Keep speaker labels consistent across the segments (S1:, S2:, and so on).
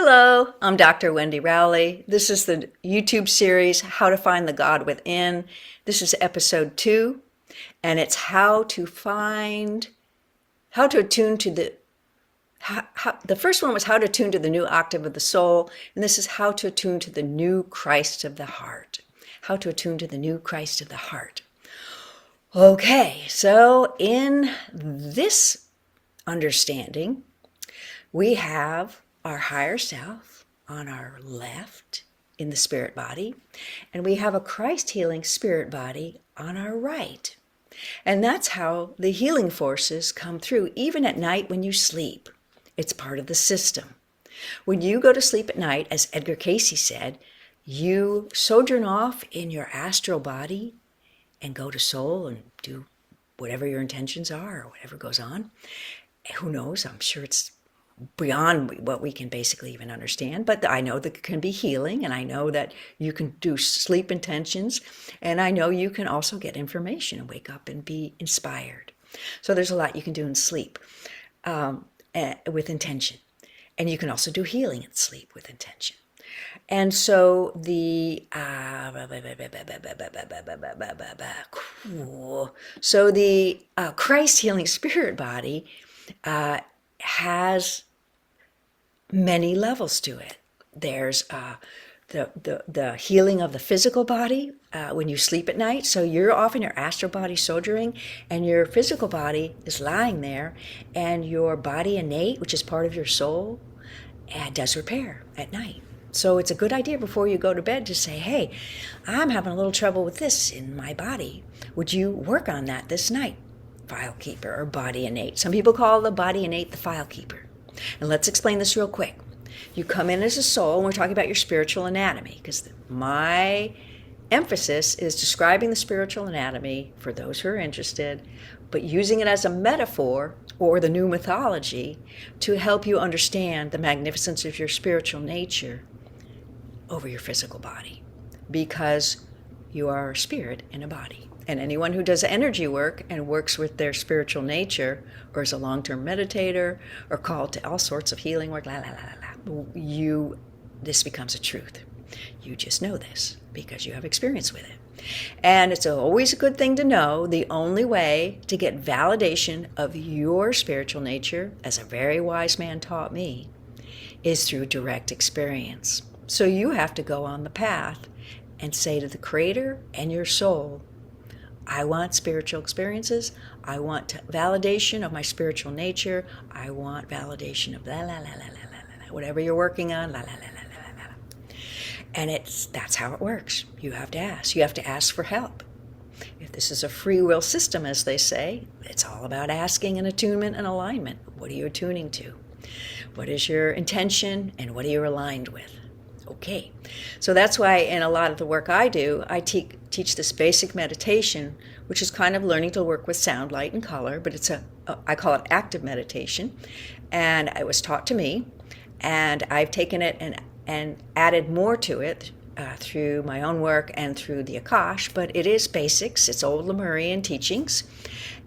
S1: Hello, I'm Dr. Wendy Rowley. This is the YouTube series, How to Find the God Within. This is episode 2, and it's how to attune to the first one was how to attune to the new octave of the soul, and this is how to attune to the new Christ of the heart. How to attune to the new Christ of the heart. Okay, so in this understanding, we have our higher self on our left in the spirit body, and we have a Christ healing spirit body on our right. And that's how the healing forces come through, even at night when you sleep. It's part of the system. When you go to sleep at night, as Edgar Cayce said, you sojourn off in your astral body and go to soul and do whatever your intentions are or whatever goes on. Who knows? I'm sure it's beyond what we can basically even understand, but I know that it can be healing, and I know that you can do sleep intentions, and I know you can also get information and wake up and be inspired. So there's a lot you can do in sleep with intention, and you can also do healing in sleep with intention. And so the Christ healing spirit body has many levels to it. There's the healing of the physical body when you sleep at night. So you're off in your astral body sojourning, and your physical body is lying there, and your body innate, which is part of your soul, does repair at night. So it's a good idea before you go to bed to say, hey, I'm having a little trouble with this in my body. Would you work on that this night? File keeper or body innate. Some people call the body innate the file keeper. And let's explain this real quick. You come in as a soul, and we're talking about your spiritual anatomy, because my emphasis is describing the spiritual anatomy for those who are interested, but using it as a metaphor or the new mythology to help you understand the magnificence of your spiritual nature over your physical body, because you are a spirit in a body. And anyone who does energy work and works with their spiritual nature, or is a long-term meditator, or called to all sorts of healing work, this becomes a truth. You just know this because you have experience with it. And it's always a good thing to know the only way to get validation of your spiritual nature, as a very wise man taught me, is through direct experience. So you have to go on the path and say to the Creator and your soul, I want spiritual experiences. I want validation of my spiritual nature. I want validation of whatever you're working on, And that's how it works. You have to ask. You have to ask for help. If this is a free will system, as they say, it's all about asking and attunement and alignment. What are you attuning to? What is your intention, and what are you aligned with? Okay, so that's why in a lot of the work I do, I teach this basic meditation, which is kind of learning to work with sound, light, and color, but I call it active meditation, and it was taught to me, and I've taken it and added more to it through my own work and through the Akash, but it is basics. It's old Lemurian teachings,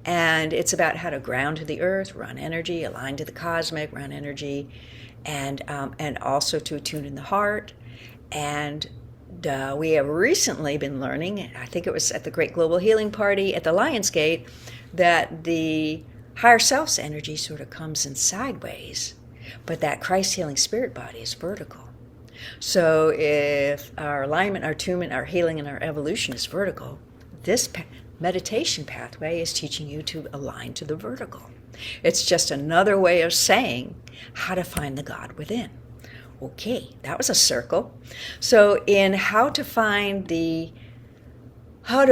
S1: and it's about how to ground to the earth, run energy, align to the cosmic, run energy, and also to attune in the heart. And we have recently been learning, I think it was at the Great Global Healing Party at the Lionsgate, that the higher self's energy sort of comes in sideways, but that Christ healing spirit body is vertical. So if our alignment, our attunement, our healing, and our evolution is vertical, this meditation pathway is teaching you to align to the vertical. It's just another way of saying how to find the God within. Okay, that was a circle. So in how to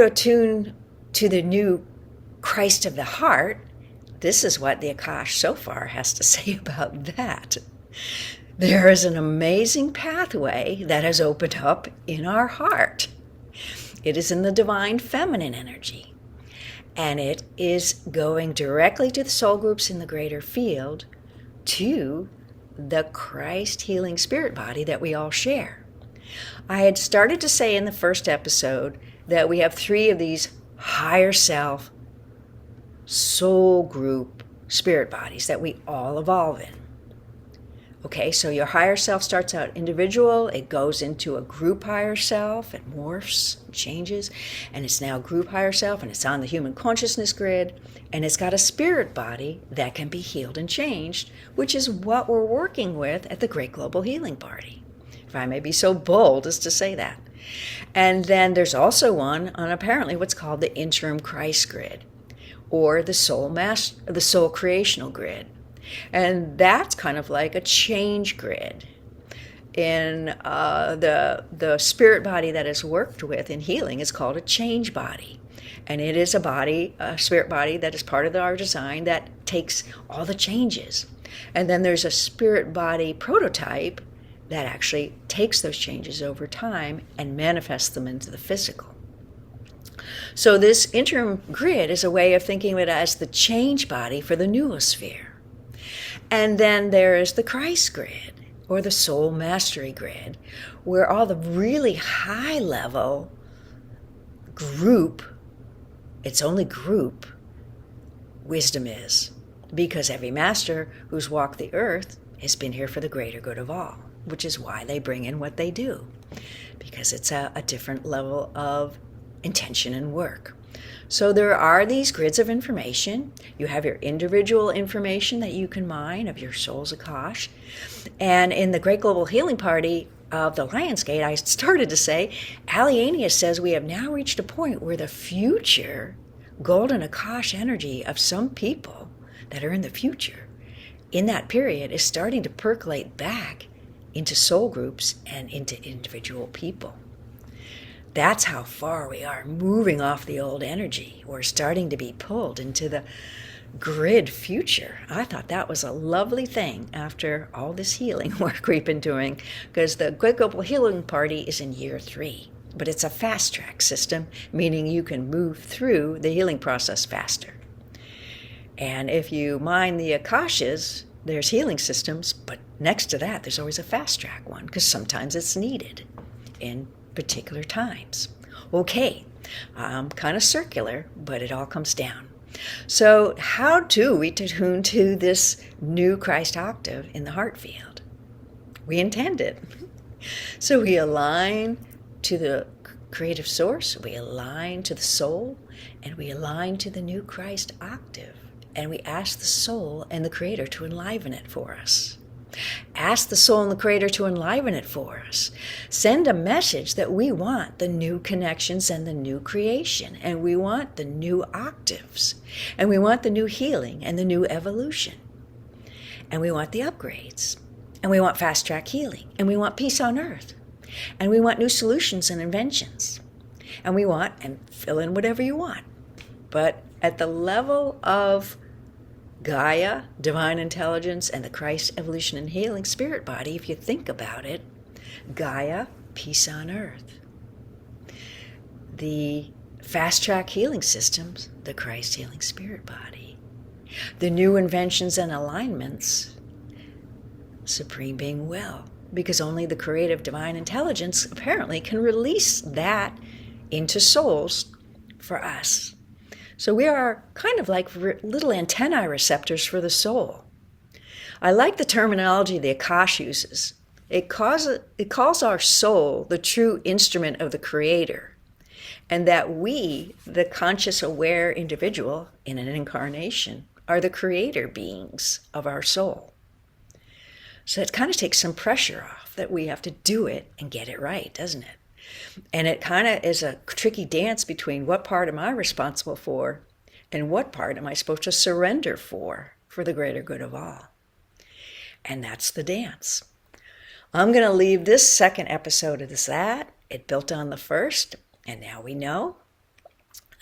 S1: attune to the new Christ of the heart, this is what the Akash so far has to say about that. There is an amazing pathway that has opened up in our heart. It is in the divine feminine energy, and it is going directly to the soul groups in the greater field, to the Christ healing spirit body that we all share. I had started to say in the first episode that we have 3 of these higher self soul group spirit bodies that we all evolve in. Okay, so your higher self starts out individual, it goes into a group higher self, it morphs, changes, and it's now a group higher self, and it's on the human consciousness grid, and it's got a spirit body that can be healed and changed, which is what we're working with at the Great Global Healing Party, if I may be so bold as to say that. And then there's also one on apparently what's called the interim Christ grid, or the soul creational grid. And that's kind of like a change grid. In the spirit body that is worked with in healing is called a change body. And it is a spirit body that is part of our design that takes all the changes. And then there's a spirit body prototype that actually takes those changes over time and manifests them into the physical. So this interim grid is a way of thinking of it as the change body for the noosphere. And then there is the Christ grid, or the soul mastery grid, where all the really high level group, it's only group, wisdom is. Because every master who's walked the earth has been here for the greater good of all, which is why they bring in what they do. Because it's a different level of intention and work. So there are these grids of information. You have your individual information that you can mine of your soul's Akash. And in the Great Global Healing Party of the Lionsgate, I started to say, IDNA says we have now reached a point where the future golden Akash energy of some people that are in the future, in that period, is starting to percolate back into soul groups and into individual people. That's how far we are moving off the old energy. We're starting to be pulled into the grid future. I thought that was a lovely thing after all this healing work we've been doing, because the Great Global Healing Party is in year 3. But it's a fast track system, meaning you can move through the healing process faster. And if you mine the Akashas, there's healing systems, but next to that, there's always a fast track one, because sometimes it's needed in particular times. Okay, kind of circular, but it all comes down. So how do we attune to this new Christ octave in the heart field? We intend it. So we align to the creative source, we align to the soul, and we align to the new Christ octave. And we ask the soul and the creator to enliven it for us. Ask the soul and the creator to enliven it for us. Send a message that we want the new connections and the new creation, and we want the new octaves, and we want the new healing and the new evolution, and we want the upgrades, and we want fast track healing, and we want peace on earth, and we want new solutions and inventions, and we want, and fill in whatever you want. But at the level of Gaia, divine intelligence, and the Christ evolution and healing spirit body, if you think about it, Gaia, peace on earth. The fast track healing systems, the Christ healing spirit body. The new inventions and alignments, supreme being will, because only the creative divine intelligence apparently can release that into souls for us. So we are kind of like little antennae receptors for the soul. I like the terminology the Akash uses. It calls our soul the true instrument of the Creator, and that we, the conscious aware individual in an incarnation, are the creator beings of our soul. So it kind of takes some pressure off that we have to do it and get it right, doesn't it? And it kind of is a tricky dance between what part am I responsible for and what part am I supposed to surrender for the greater good of all. And that's the dance. I'm going to leave this second episode of that. It built on the first, and now we know.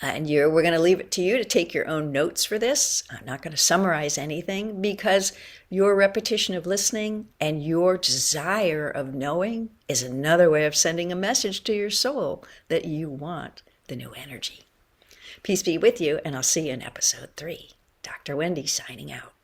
S1: And we're going to leave it to you to take your own notes for this. I'm not going to summarize anything, because your repetition of listening and your desire of knowing is another way of sending a message to your soul that you want the new energy. Peace be with you, and I'll see you in episode 3. Dr. Wendy signing out.